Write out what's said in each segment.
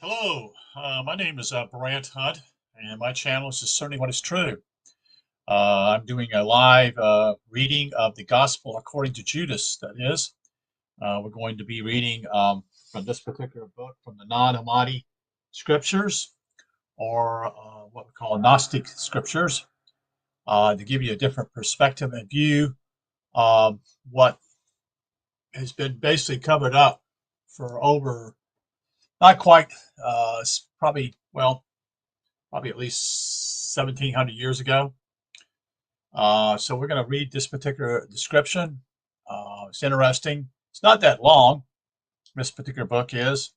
Hello, my name is Brant Hunt, and my channel is Discerning What is True. I'm doing a live reading of the Gospel according to Judas, that is. We're going to be reading from this particular book from the non-Hammadi scriptures, or what we call Gnostic scriptures, to give you a different perspective and view of what has been basically covered up for over, not quite, probably at least 1700 years ago. So we're going to read this particular description. It's interesting. It's not that long. This particular book is.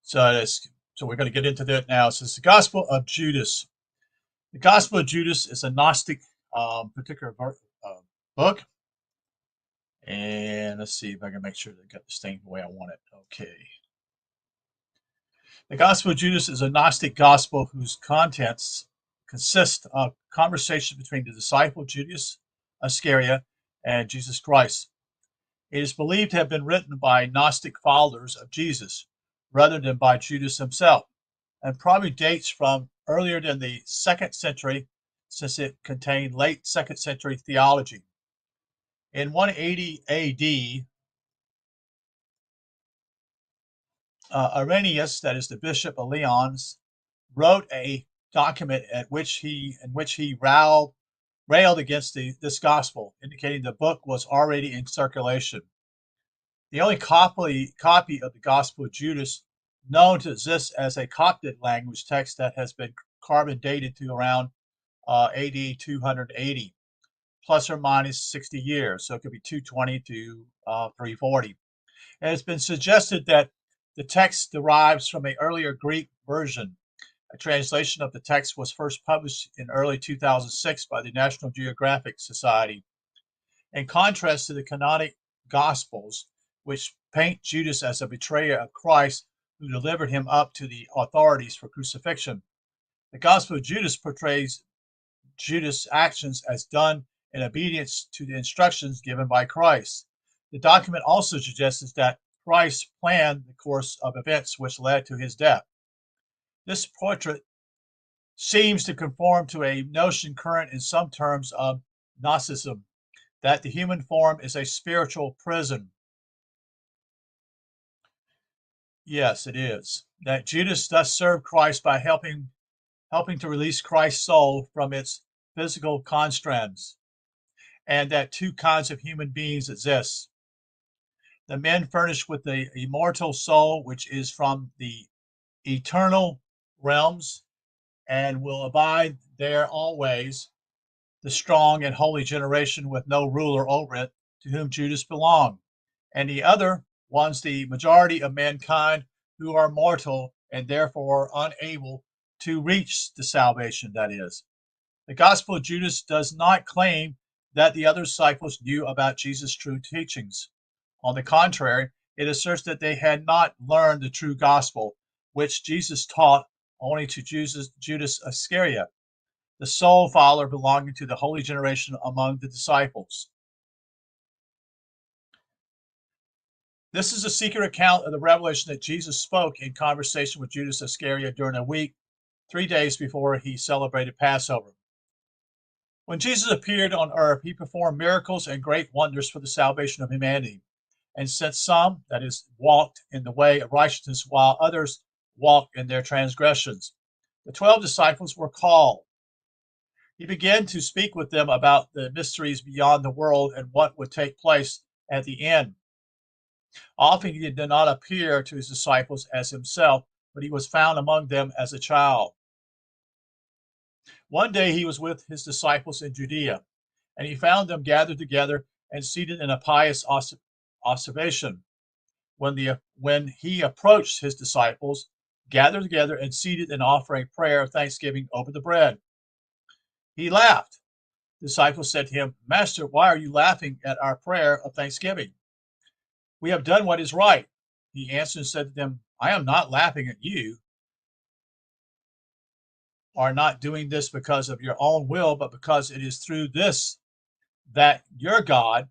So we're going to get into that now. It says the Gospel of Judas. The Gospel of Judas is a Gnostic particular book. And let's see if I can make sure that I got this thing the way I want it. Okay. The Gospel of Judas is a Gnostic gospel whose contents consist of conversation between the disciple Judas Iscariot and Jesus Christ. It is believed to have been written by Gnostic followers of Jesus rather than by Judas himself, and probably dates from earlier than the 2nd century, since it contained late 2nd century theology. In 180 AD, Irenaeus, that is the Bishop of Lyons, wrote a document in which he railed against this gospel, indicating the book was already in circulation. The only copy of the Gospel of Judas known to exist as a Coptic language text that has been carbon dated to around AD 280, plus or minus 60 years. So it could be 220 to 340. And it's been suggested that the text derives from an earlier Greek version. A translation of the text was first published in early 2006 by the National Geographic Society. In contrast to the canonic Gospels, which paint Judas as a betrayer of Christ who delivered him up to the authorities for crucifixion, the Gospel of Judas portrays Judas' actions as done in obedience to the instructions given by Christ. The document also suggests that Christ planned the course of events which led to his death. This portrait seems to conform to a notion current in some terms of Gnosticism, that the human form is a spiritual prison. Yes, it is. That Judas thus served Christ by helping to release Christ's soul from its physical constraints, and that two kinds of human beings exist. The men furnished with the immortal soul, which is from the eternal realms and will abide there always, the strong and holy generation with no ruler over it, to whom Judas belonged, and the other ones, the majority of mankind who are mortal and therefore unable to reach the salvation that is. The Gospel of Judas does not claim that the other disciples knew about Jesus' true teachings. On the contrary, it asserts that they had not learned the true gospel, which Jesus taught only to Judas Iscariot, the sole follower belonging to the holy generation among the disciples. This is a secret account of the revelation that Jesus spoke in conversation with Judas Iscariot during a week, 3 days before he celebrated Passover. When Jesus appeared on earth, he performed miracles and great wonders for the salvation of humanity. And since some, that is, walked in the way of righteousness, while others walked in their transgressions, the 12 disciples were called. He began to speak with them about the mysteries beyond the world and what would take place at the end. Often he did not appear to his disciples as himself, but he was found among them as a child. One day he was with his disciples in Judea, and he found them gathered together and seated in a pious observation. When he approached his disciples, gathered together and seated and offering prayer of thanksgiving over the bread, he laughed. The disciples said to him, "Master, why are you laughing at our prayer of thanksgiving? We have done what is right." He answered and said to them, "I am not laughing at you, are not doing this because of your own will, but because it is through this that your God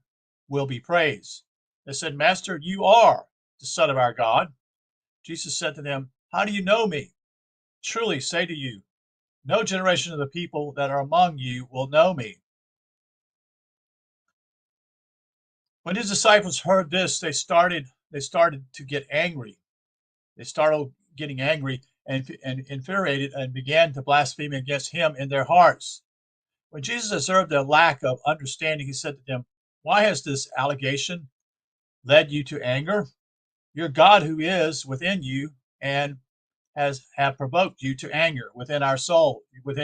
will be praised." They said, "Master, you are the Son of our God." Jesus said to them, "How do you know me? Truly say to you, no generation of the people that are among you will know me." When his disciples heard this, they started to get angry. They started getting angry and infuriated and began to blaspheme against him in their hearts. When Jesus observed their lack of understanding, he said to them, "Why has this allegation led you to anger? Your God who is within you and has have provoked you to anger within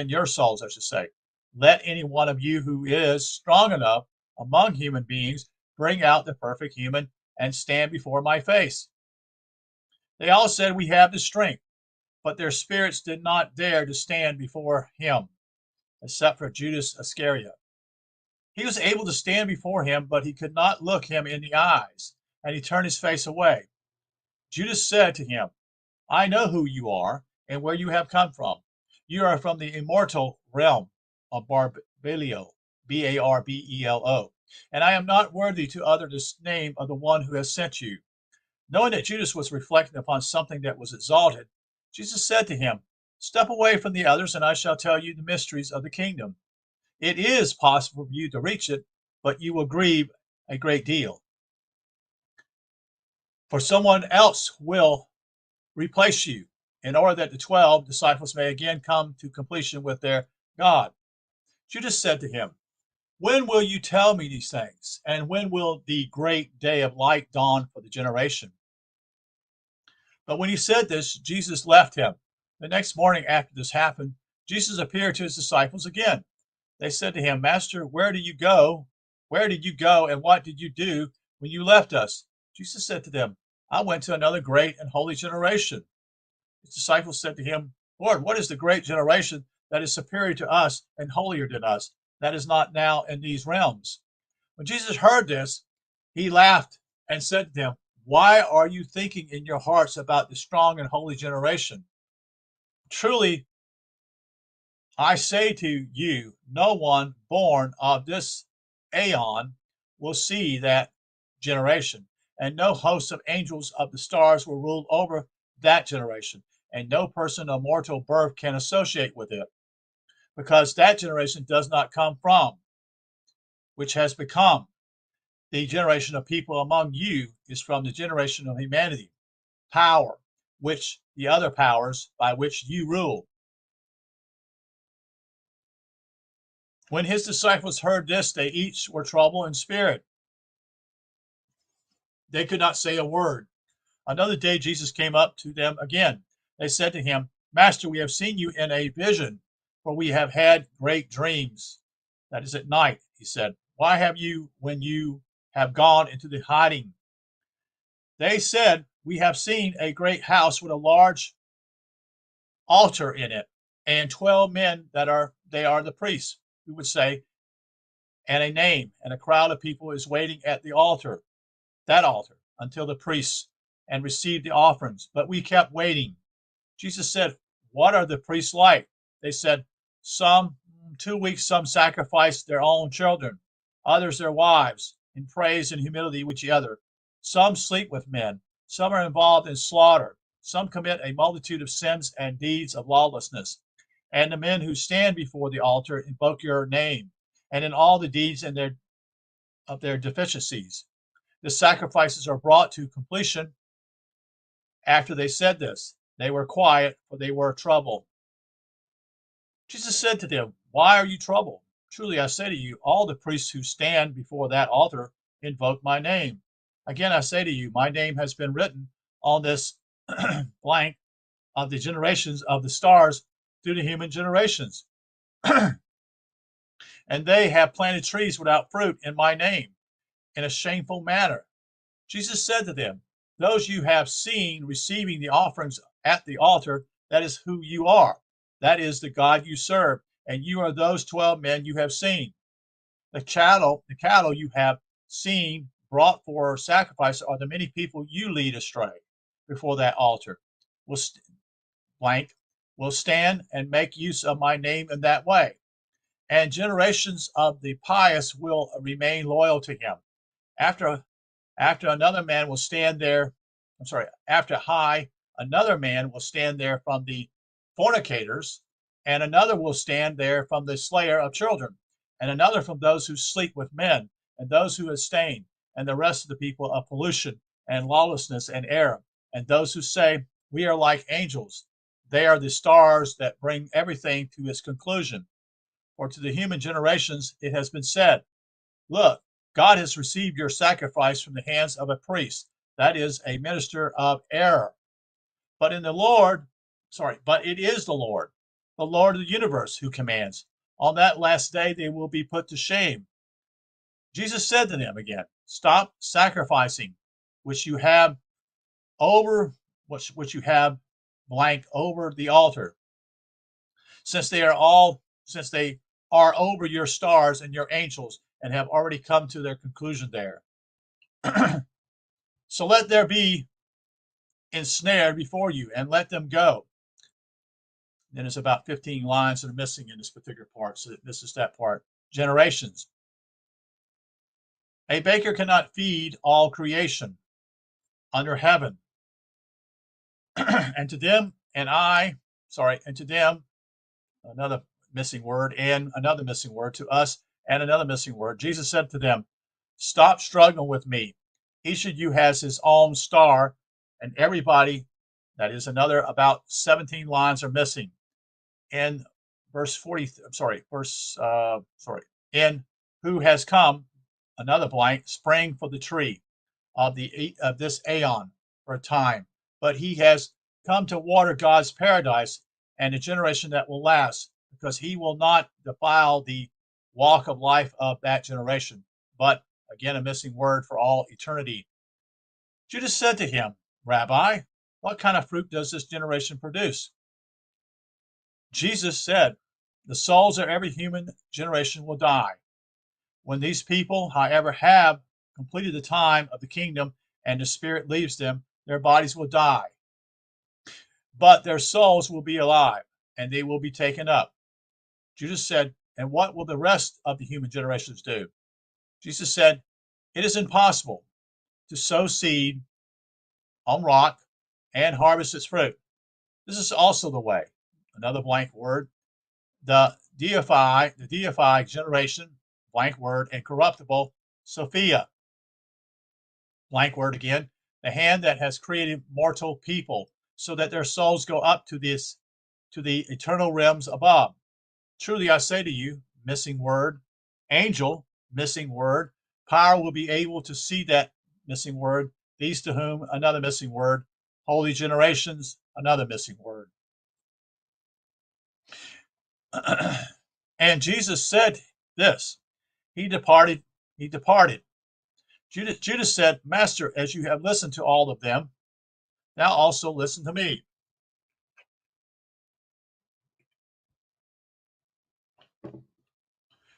your souls, I should say. Let any one of you who is strong enough among human beings bring out the perfect human and stand before my face." They all said, "We have the strength," but their spirits did not dare to stand before him, except for Judas Iscariot. He was able to stand before him, but he could not look him in the eyes, and he turned his face away. Judas said to him, "I know who you are and where you have come from. You are from the immortal realm of Barbelio, Barbelo, and I am not worthy to utter the name of the one who has sent you." Knowing that Judas was reflecting upon something that was exalted, Jesus said to him, "Step away from the others, and I shall tell you the mysteries of the kingdom. It is possible for you to reach it, but you will grieve a great deal. For someone else will replace you, in order that the 12 disciples may again come to completion with their God." Judas said to him, "When will you tell me these things? And when will the great day of light dawn for the generation?" But when he said this, Jesus left him. The next morning after this happened, Jesus appeared to his disciples again. They said to him, "Master, where do you go? Where did you go, and what did you do when you left us?" Jesus said to them, "I went to another great and holy generation." His disciples said to him, "Lord, what is the great generation that is superior to us and holier than us, that is not now in these realms?" When Jesus heard this, he laughed and said to them, "Why are you thinking in your hearts about the strong and holy generation? Truly, I say to you, no one born of this aeon will see that generation, and no host of angels of the stars will rule over that generation, and no person of mortal birth can associate with it, because that generation does not come from which has become. The generation of people among you is from the generation of humanity, power, which the other powers by which you rule." When his disciples heard this, they each were troubled in spirit. They could not say a word. Another day, Jesus came up to them again. They said to him, "Master, we have seen you in a vision, for we have had great dreams." That is at night, he said. "Why have you, when you have gone into the hiding?" They said, "We have seen a great house with a large altar in it, and 12 men they are the priests," we would say, "and a name, and a crowd of people is waiting at that altar, until the priests and receive the offerings. But we kept waiting." Jesus said, "What are the priests like?" They said, "Some 2 weeks, some sacrifice their own children, others their wives, in praise and humility with each other. Some sleep with men, some are involved in slaughter, some commit a multitude of sins and deeds of lawlessness. And the men who stand before the altar invoke your name, and in all the deeds of their deficiencies. The sacrifices are brought to completion." After they said this, they were quiet, for they were troubled. Jesus said to them, "Why are you troubled? Truly I say to you, all the priests who stand before that altar invoke my name. Again I say to you, my name has been written on this blank of the generations of the stars through the human generations. And they have planted trees without fruit in my name, in a shameful manner." Jesus said to them, "Those you have seen receiving the offerings at the altar, that is who you are. That is the God you serve, and you are those 12 men you have seen. The cattle you have seen brought for sacrifice are the many people you lead astray before that altar. Will blank will stand and make use of my name in that way, and generations of the pious will remain loyal to him. After another man will stand there, after Another man will stand there from the fornicators, and another will stand there from the slayer of children, and another from those who sleep with men, and those who abstain, and the rest of the people of pollution and lawlessness and error, and those who say, we are like angels. They are the stars that bring everything to its conclusion. For to the human generations it has been said, look, God has received your sacrifice from the hands of a priest, that is, a minister of error. But in the Lord, but it is the Lord of the universe, who commands. On that last day they will be put to shame. Jesus said to them again, stop sacrificing, which you have over which you have blank over the altar, since they are over your stars and your angels, and have already come to their conclusion there. So let there be ensnared before you, and let them go. Then there's about 15 lines that are missing in this particular part, so this is that part. Generations. A baker cannot feed all creation under heaven. And to them, another missing word, and another missing word, to us, and another missing word. Jesus said to them, stop struggling with me. Each of you has his own star, and everybody, that is another about 17 lines are missing. In verse 40, in who has come, another blank, spring for the tree of this aeon for a time, but he has come to water God's paradise and a generation that will last, because he will not defile the walk of life of that generation, but again a missing word, for all eternity. Judas said to him, Rabbi, what kind of fruit does this generation produce? Jesus said, the souls of every human generation will die. When these people, however, have completed the time of the kingdom and the spirit leaves them, their bodies will die. But their souls will be alive, and they will be taken up. Judas said, and what will the rest of the human generations do? Jesus said, it is impossible to sow seed on rock and harvest its fruit. This is also the way, another blank word, the deified generation, blank word, and corruptible, Sophia, blank word again, the hand that has created mortal people, so that their souls go up to the eternal realms above. Truly I say to you, missing word, angel, missing word, power will be able to see that missing word, these to whom, another missing word, holy generations, another missing word. And Jesus said this, he departed. Judas said, Master, as you have listened to all of them, now also listen to me.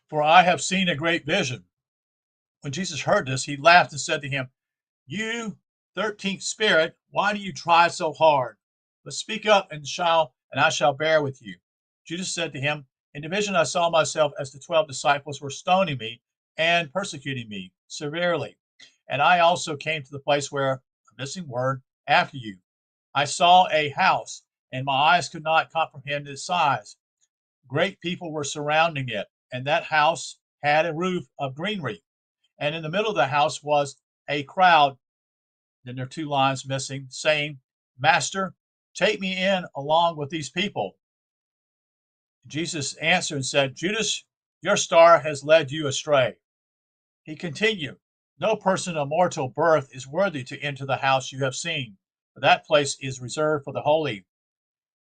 For I have seen a great vision. When Jesus heard this, he laughed and said to him, you 13th spirit, why do you try so hard? But speak up, and I shall bear with you. Judas said to him, in the vision I saw myself as the 12 disciples were stoning me and persecuting me severely. And I also came to the place where, a missing word, after you. I saw a house, and my eyes could not comprehend its size. Great people were surrounding it, and that house had a roof of greenery. And in the middle of the house was a crowd, then there are 2 lines missing, saying, Master, take me in along with these people. Jesus answered and said, Judas, your star has led you astray. He continued, no person of mortal birth is worthy to enter the house you have seen, for that place is reserved for the holy.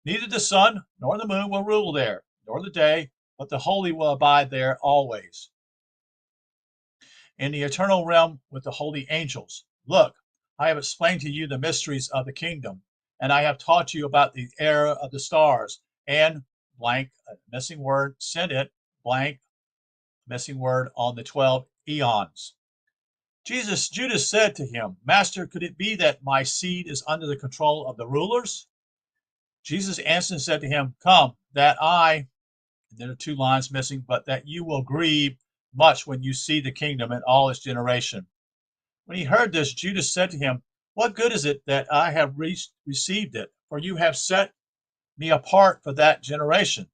Neither the sun nor the moon will rule there, nor the day, but the holy will abide there always. In the eternal realm with the holy angels, look, I have explained to you the mysteries of the kingdom, and I have taught you about the era of the stars, and blank, missing word, send it, blank, missing word, on the 12 eons. Judas said to him, Master, could it be that my seed is under the control of the rulers? Jesus answered and said to him, come, that and there are 2 lines missing, but that you will grieve much when you see the kingdom and all its generation. When he heard this, Judas said to him, What good is it that I have received it? For you have set me apart for that generation.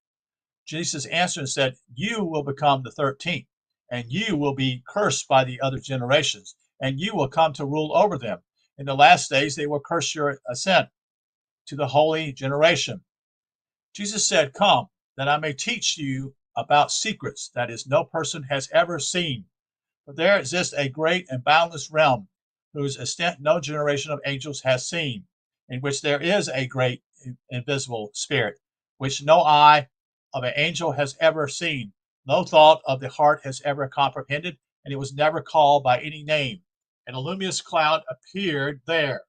Jesus answered and said, You will become the 13th, and you will be cursed by the other generations, and you will come to rule over them. In the last days, they will curse your ascent to the holy generation. Jesus said, Come, that I may teach you about secrets, that is, no person has ever seen. For there exists a great and boundless realm, whose extent no generation of angels has seen, in which there is a great invisible spirit, which no eye of an angel has ever seen, no thought of the heart has ever comprehended, and it was never called by any name. And a luminous cloud appeared there.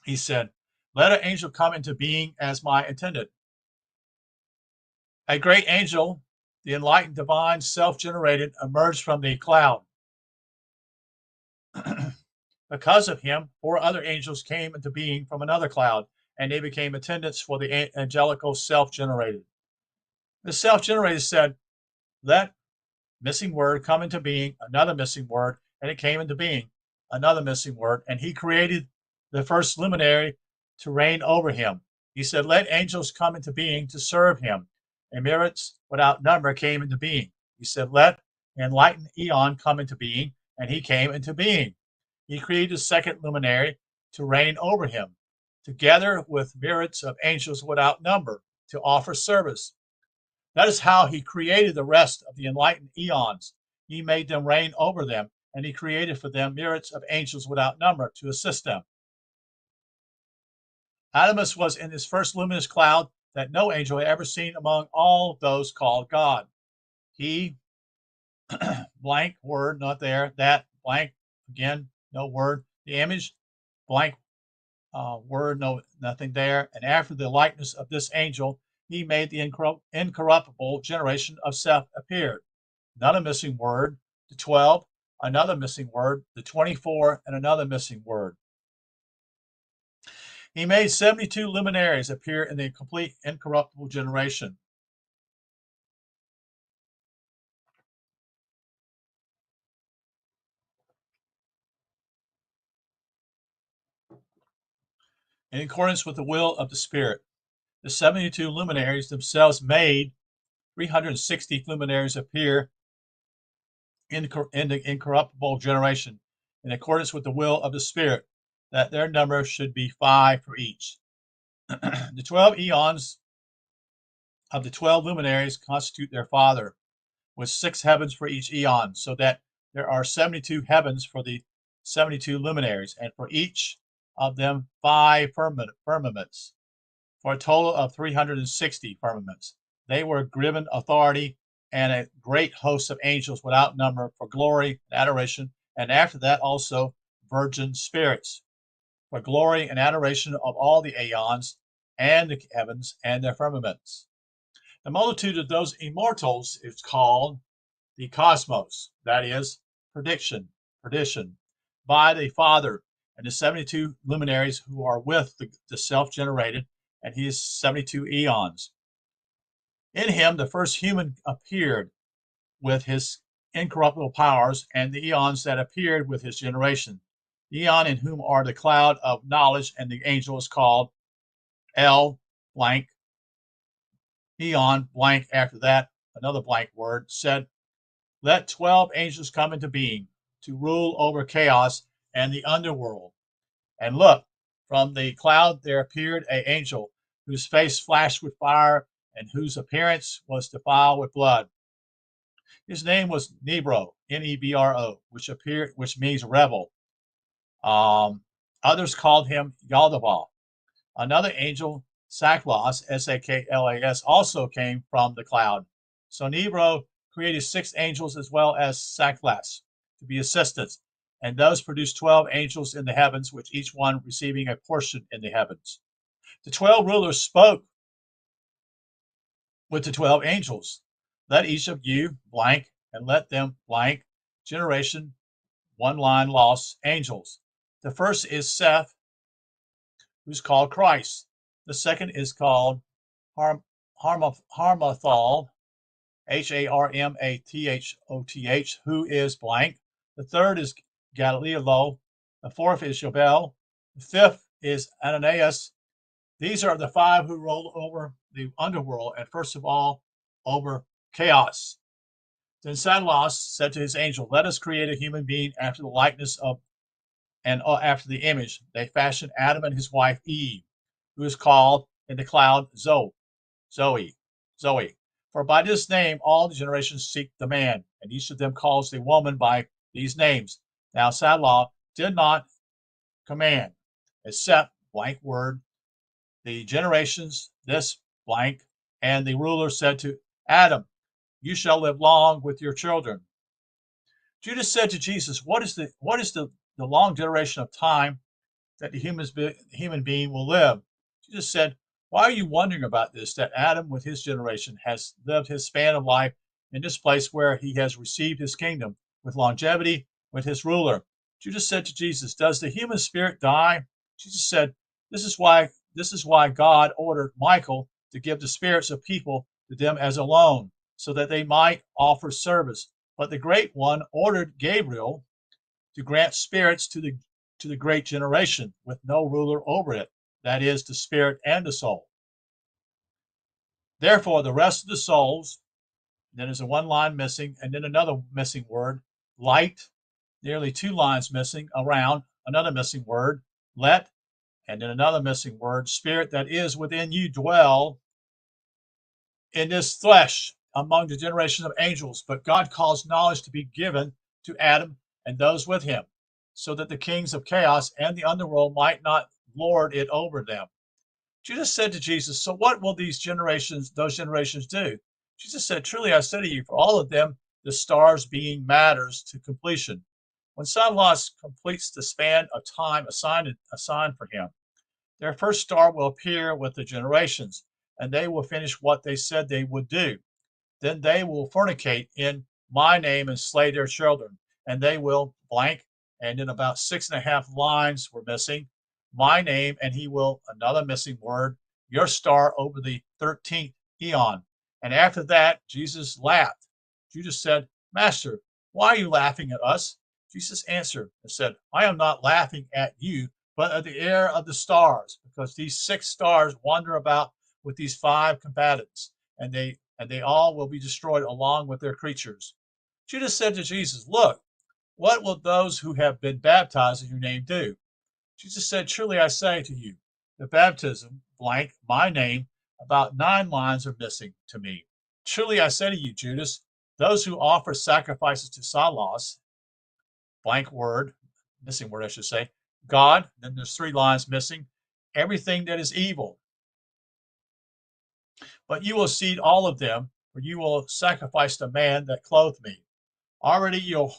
He said, Let an angel come into being as my attendant. A great angel, the enlightened divine, self-generated, emerged from the cloud. Because of him, 4 other angels came into being from another cloud, and they became attendants for the angelical self-generated. The self-generated said, Let missing word come into being, another missing word, and it came into being, another missing word, and he created the first luminary to reign over him. He said, Let angels come into being to serve him. And myriads without number came into being. He said, Let enlightened Eon come into being, and he came into being. He created a second luminary to reign over him, together with myriads of angels without number, to offer service. That is how he created the rest of the enlightened eons. He made them reign over them, and he created for them myriads of angels without number to assist them. Adamus was in his first luminous cloud that no angel had ever seen among all those called God. He, blank word, not there, that, blank, again, no word, the image, blank word, no, nothing there. And after the likeness of this angel, he made the incorruptible generation of Seth appeared. Another missing word, the 12, another missing word, the 24, and another missing word. He made 72 luminaries appear in the complete incorruptible generation. In accordance with the will of the Spirit. The 72 luminaries themselves made 360 luminaries appear in the incorruptible generation, in accordance with the will of the Spirit, that their number should be 5 for each. The 12 eons of the 12 luminaries constitute their Father, with 6 heavens for each eon, so that there are 72 heavens for the 72 luminaries, and for each of them 5 firmaments, for a total of 360 firmaments. They were given authority and a great host of angels without number for glory and adoration, and after that also virgin spirits, for glory and adoration of all the aeons and the heavens and their firmaments. The multitude of those immortals is called the cosmos, that is, perdition, by the Father, and the 72 luminaries who are with the self-generated, and he is 72 eons. In him, the first human appeared with his incorruptible powers, and the eons that appeared with his generation. The eon in whom are the cloud of knowledge, and the angel is called L blank. Eon blank after that, another blank word, said, Let 12 angels come into being to rule over chaos and the underworld. And look, from the cloud there appeared an angel whose face flashed with fire and whose appearance was defiled with blood. His name was Nebro, Nebro, which means rebel. Others called him Yaldabaoth. Another angel, Saklas, Saklas, also came from the cloud. So Nebro created 6 angels as well as Saklas to be assistants, and those produced 12 angels in the heavens, which each one receiving a portion in the heavens. The 12 rulers spoke with the 12 angels. Let each of you blank, and let them blank, generation, one line lost, angels. The first is Seth, who's called Christ. The second is called Harmathal, Harmathoth, who is blank. The third is Galileo. The fourth is Jobel. The fifth is Ananias. These are the five who ruled over the underworld, and first of all, over chaos. Then Satanas said to his angel, "Let us create a human being after the likeness of and after the image." They fashioned Adam and his wife Eve, who is called in the cloud Zoe. For by this name all the generations seek the man, and each of them calls the woman by these names. Now Salah did not command, except blank word, the generations, this blank, and the ruler said to Adam, "You shall live long with your children." Judas said to Jesus, "What is the long duration of time that the human being will live?" Jesus said, "Why are you wondering about this, that Adam with his generation has lived his span of life in this place where he has received his kingdom with longevity with his ruler?" Judas said to Jesus, "Does the human spirit die?" Jesus said, This is why God ordered Michael to give the spirits of people to them as a loan, so that they might offer service. But the Great One ordered Gabriel to grant spirits to the great generation with no ruler over it, that is, the spirit and the soul. Therefore, the rest of the souls, then there's a one line missing, and then another missing word, light, nearly two lines missing, around, another missing word, let, and then another missing word, spirit that is within you dwell in this flesh among the generation of angels. But God caused knowledge to be given to Adam and those with him, so that the kings of chaos and the underworld might not lord it over them. Judas said to Jesus, "So what will those generations do?" Jesus said, "Truly I say to you, for all of them, the stars being matters to completion. When Salas completes the span of time assigned for him, their first star will appear with the generations, and they will finish what they said they would do. Then they will fornicate in my name and slay their children, and they will blank." And in about 6.5 lines were missing, my name, and he will, another missing word, your star over the 13th eon. And after that, Jesus laughed. Judas said, "Master, why are you laughing at us?" Jesus answered and said, "I am not laughing at you, but at the air of the stars, because these 6 stars wander about with these 5 combatants, and they all will be destroyed along with their creatures." Judas said to Jesus, "Look, what will those who have been baptized in your name do?" Jesus said, "Truly I say to you, the baptism, blank, my name, about 9 lines are missing to me. Truly I say to you, Judas, those who offer sacrifices to Salas, blank word, missing word I should say, God, then there's 3 lines missing, everything that is evil. But you will cede all of them, for you will sacrifice the man that clothed me. Already your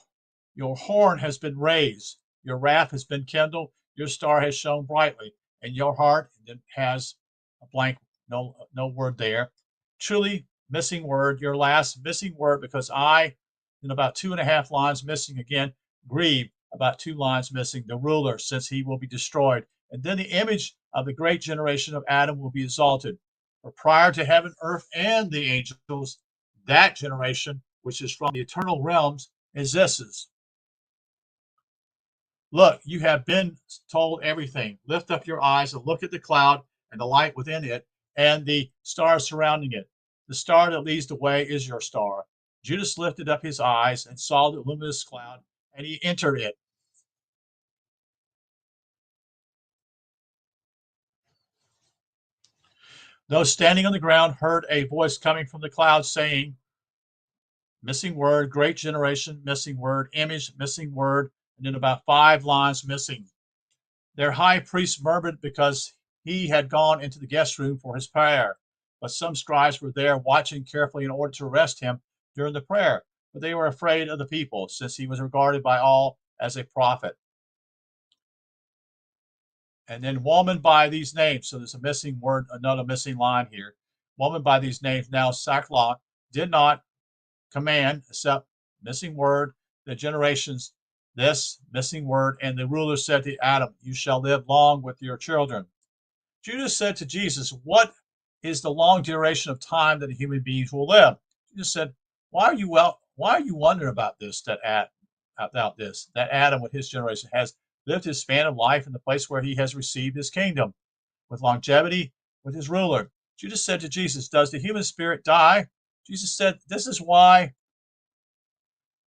horn has been raised, your wrath has been kindled, your star has shone brightly, and your heart has a blank, no word there. Truly, missing word, your last missing word, because I, in about 2.5 lines missing again, grieve, about 2 lines missing, the ruler, since he will be destroyed. And then the image of the great generation of Adam will be exalted. For prior to heaven, earth, and the angels, that generation, which is from the eternal realms, exists. Look, you have been told everything. Lift up your eyes and look at the cloud and the light within it and the stars surrounding it. The star that leads the way is your star. Judas lifted up his eyes and saw the luminous cloud, and he entered it. Those standing on the ground heard a voice coming from the cloud saying, missing word, great generation, missing word, image, missing word, and then about 5 lines missing. Their high priest murmured because he had gone into the guest room for his prayer. But some scribes were there watching carefully in order to arrest him during the prayer. But they were afraid of the people, since he was regarded by all as a prophet. And then woman by these names. So there's a missing word, another missing line here. Woman by these names. Now Sackcloth did not command, except missing word, the generations, this missing word, and the ruler said to Adam, "You shall live long with your children." Judas said to Jesus, "What is the long duration of time that human beings will live?" Jesus said, Why are you wondering about this, that Adam with his generation has lived his span of life in the place where he has received his kingdom, with longevity with his ruler. Judas said to Jesus, does the human spirit die? Jesus said, this is why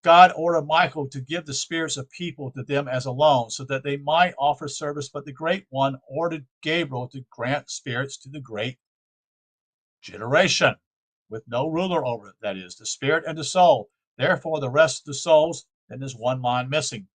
God ordered Michael to give the spirits of people to them as a loan, so that they might offer service. But the Great One ordered Gabriel to grant spirits to the great generation, with no ruler over it, that is, the spirit and the soul. Therefore, the rest of the souls, then there's one line missing.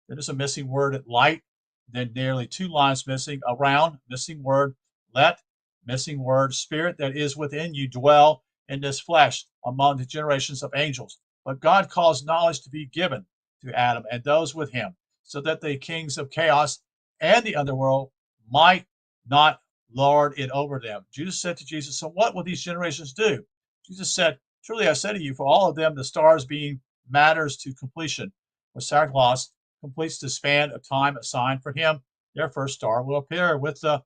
Then there's a missing word at light, then nearly 2 lines missing, around, missing word, let, missing word, spirit that is within you dwell in this flesh among the generations of angels. But God caused knowledge to be given to Adam and those with him, so that the kings of chaos and the underworld might not lord it over them. Judas said to Jesus, so what will these generations do? Jesus said, truly I say to you, for all of them, the stars being matters to completion. When Santa Claus completes the span of time assigned for him, their first star will appear with the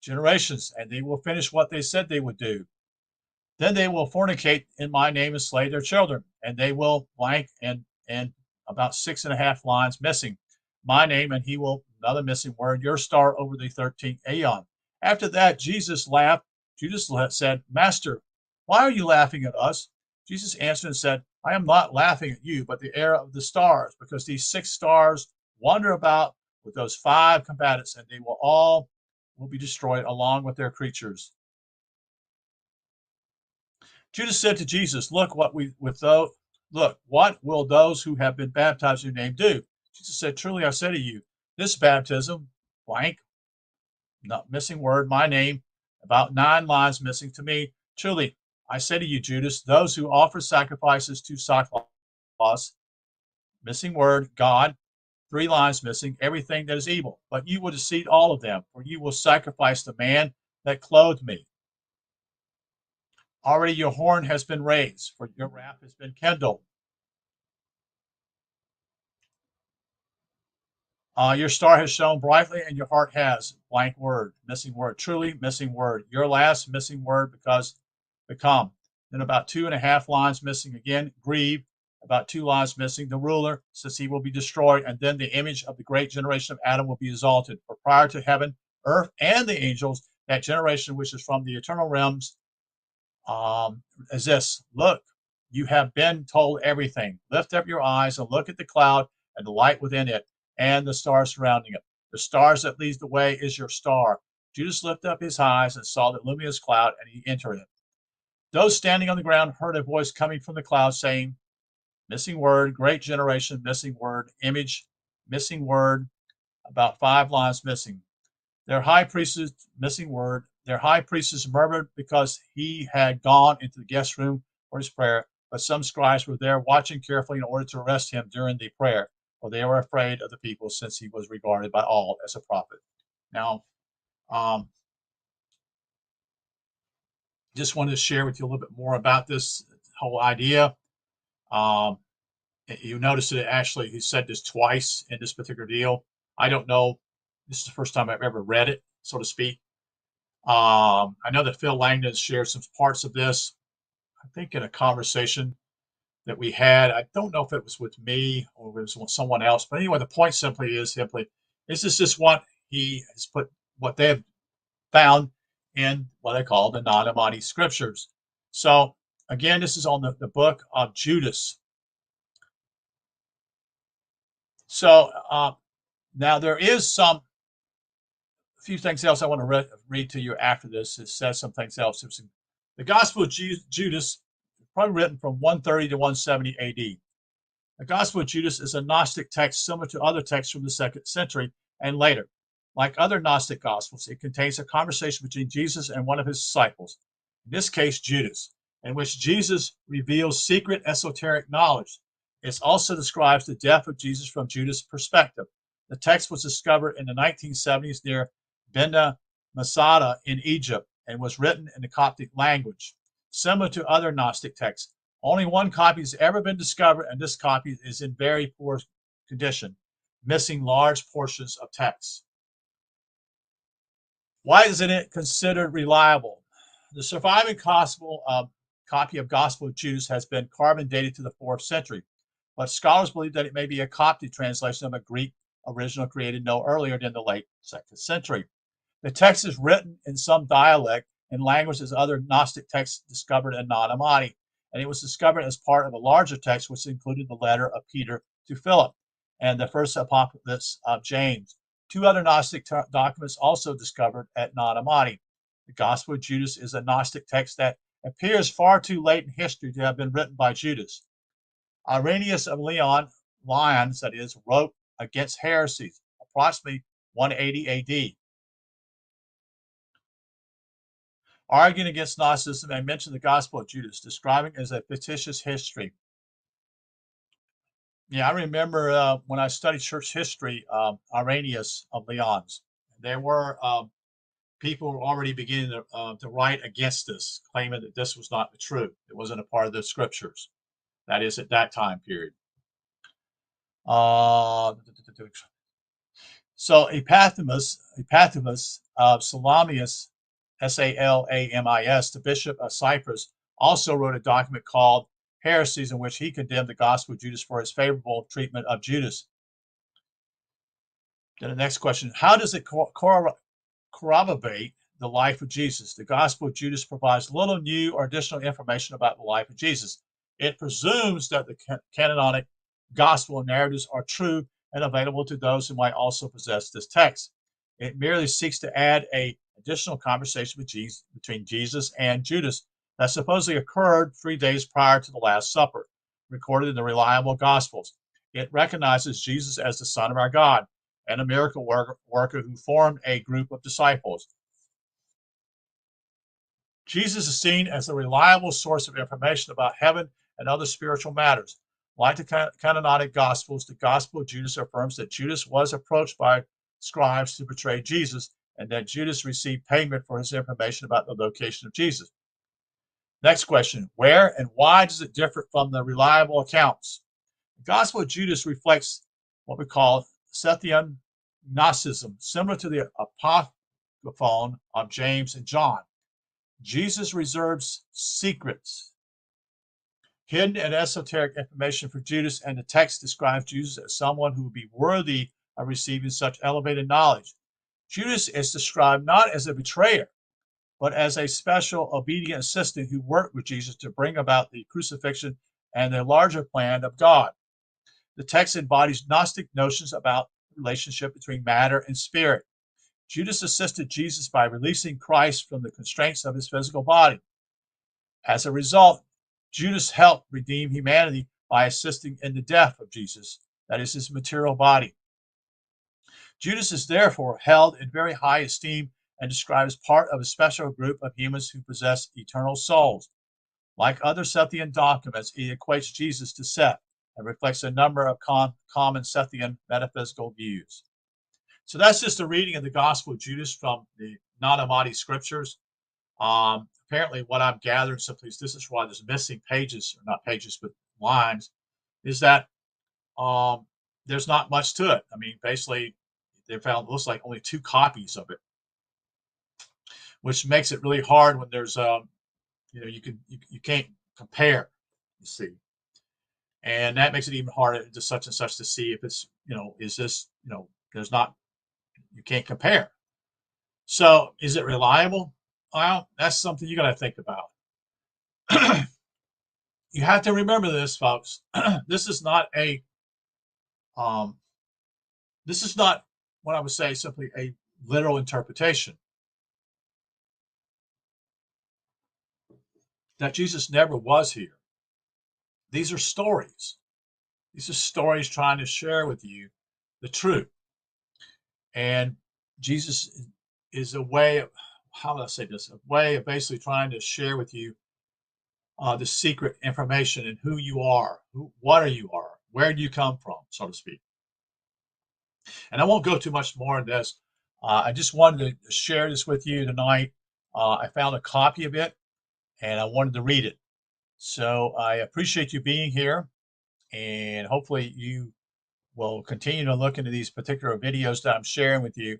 generations, and they will finish what they said they would do. Then they will fornicate in my name and slay their children, and they will blank and about 6.5 lines missing. My name, and he will, another missing word, your star over the 13th aeon. After that, Jesus laughed. Judas said, Master, why are you laughing at us? Jesus answered and said, I am not laughing at you, but the error of the stars, because these 6 stars wander about with those 5 combatants, and they will be destroyed along with their creatures. Judas said to Jesus, look, what will those who have been baptized in your name do? Jesus said, truly I say to you, this baptism, blank, not missing word, my name, about 9 lines missing to me. Truly, I say to you, Judas, those who offer sacrifices to Cyclops, missing word, God, 3 lines missing, everything that is evil. But you will deceive all of them, for you will sacrifice the man that clothed me. Already your horn has been raised, for your wrath has been kindled. Your star has shone brightly, and your heart has, blank word, missing word, truly missing word. Your last missing word, because become. Then about 2.5 lines missing again, grieve, about 2 lines missing, the ruler, since he will be destroyed, and then the image of the great generation of Adam will be exalted. For prior to heaven, earth, and the angels, that generation which is from the eternal realms, is this, look, you have been told everything. Lift up your eyes and look at the cloud and the light within it and the stars surrounding it. The stars that leads the way is your star. Judas lifted up his eyes and saw the luminous cloud, and he entered it. Those standing on the ground heard a voice coming from the cloud saying, missing word, great generation, missing word, image, missing word, about 5 lines missing. Their high priestess, missing word, their high priestess murmured because he had gone into the guest room for his prayer, but some scribes were there watching carefully in order to arrest him during the prayer, for they were afraid of the people, since he was regarded by all as a prophet. Now, just wanted to share with you a little bit more about this whole idea. You notice that actually he said this twice in this particular deal. I don't know. This is the first time I've ever read it, so to speak. I know that Phil Langdon shared some parts of this, I think, in a conversation that we had. I don't know if it was with me or it was with someone else, but anyway, the point simply, this is just what he has put, what they have found in what they call the Nag Hammadi scriptures. So again, this is on the book of Judas. So now there is a few things else I want to read to you after this. It says some things else. The Gospel of Judas, probably written from 130 to 170 AD. The Gospel of Judas is a Gnostic text similar to other texts from the 2nd century and later. Like other Gnostic Gospels, it contains a conversation between Jesus and one of his disciples, in this case Judas, in which Jesus reveals secret esoteric knowledge. It also describes the death of Jesus from Judas' perspective. The text was discovered in the 1970s near Benda Masada in Egypt and was written in the Coptic language. Similar to other Gnostic texts, only one copy has ever been discovered, and this copy is in very poor condition, missing large portions of text. Why isn't it considered reliable? The surviving copy of Gospel of Judas has been carbon dated to the 4th century, but scholars believe that it may be a Coptic translation of a Greek original created no earlier than the late 2nd century. The text is written in some dialect and language as other Gnostic texts discovered in Nag Hammadi, and it was discovered as part of a larger text which included the letter of Peter to Philip and the first apocalypse of James. Two other Gnostic documents also discovered at Nag Hammadi. The Gospel of Judas is a Gnostic text that appears far too late in history to have been written by Judas. Irenaeus of Lyons, that is, wrote against heresies, approximately 180 AD. Arguing against Gnosticism and mentioned the Gospel of Judas, describing it as a fictitious history. Yeah, I remember when I studied church history, Irenaeus of Lyons. There were people were already beginning to write against this, claiming that this was not true. It wasn't a part of the scriptures. That is, at that time period. So Epaphras of Salamius, Salamis, the bishop of Cyprus, also wrote a document called Heresies, in which he condemned the Gospel of Judas for his favorable treatment of Judas. Then the next question, how does it corroborate the life of Jesus? The Gospel of Judas provides little new or additional information about the life of Jesus. It presumes that the canonic gospel narratives are true and available to those who might also possess this text. It merely seeks to add an additional conversation between Jesus and Judas that supposedly occurred 3 days prior to the Last Supper, recorded in the reliable Gospels. It recognizes Jesus as the Son of our God and a miracle worker who formed a group of disciples. Jesus is seen as a reliable source of information about heaven and other spiritual matters. Like the canonic Gospels, the Gospel of Judas affirms that Judas was approached by scribes to betray Jesus, and that Judas received payment for his information about the location of Jesus. Next question, where and why does it differ from the reliable accounts? The Gospel of Judas reflects what we call Scythian Gnosticism, similar to the Apocryphon of James and John. Jesus reserves secrets, hidden and esoteric information for Judas, and the text describes Judas as someone who would be worthy of receiving such elevated knowledge. Judas is described not as a betrayer, but as a special obedient assistant who worked with Jesus to bring about the crucifixion and the larger plan of God. The text embodies Gnostic notions about the relationship between matter and spirit. Judas assisted Jesus by releasing Christ from the constraints of his physical body. As a result, Judas helped redeem humanity by assisting in the death of Jesus, that is, his material body. Judas is therefore held in very high esteem and described as part of a special group of humans who possess eternal souls. Like other Scythian documents, he equates Jesus to Seth and reflects a number of common Scythian metaphysical views. So that's just a reading of the Gospel of Judas from the Nag Hammadi scriptures. Apparently, what I'm gathering simply is this is why there's missing pages, or not pages, but lines, is that there's not much to it. I mean, basically, they found, looks like, only 2 copies of it, which makes it really hard when there's, you can't compare, you see. And that makes it even harder to such and such to see if it's, is this, there's not, you can't compare. So is it reliable? Well, that's something you got to think about. You have to remember this, folks. This is not what I would say simply a literal interpretation. That Jesus never was here. These are stories. These are stories trying to share with you the truth. And Jesus is a way of, how do I say this? A way of basically trying to share with you the secret information and who you are, what are you are, where do you come from, so to speak. And I won't go too much more on this. I just wanted to share this with you tonight. I found a copy of it, and I wanted to read it. So I appreciate you being here, and hopefully you will continue to look into these particular videos that I'm sharing with you,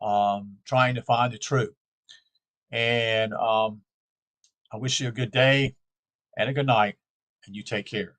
trying to find the truth. And I wish you a good day and a good night, and you take care.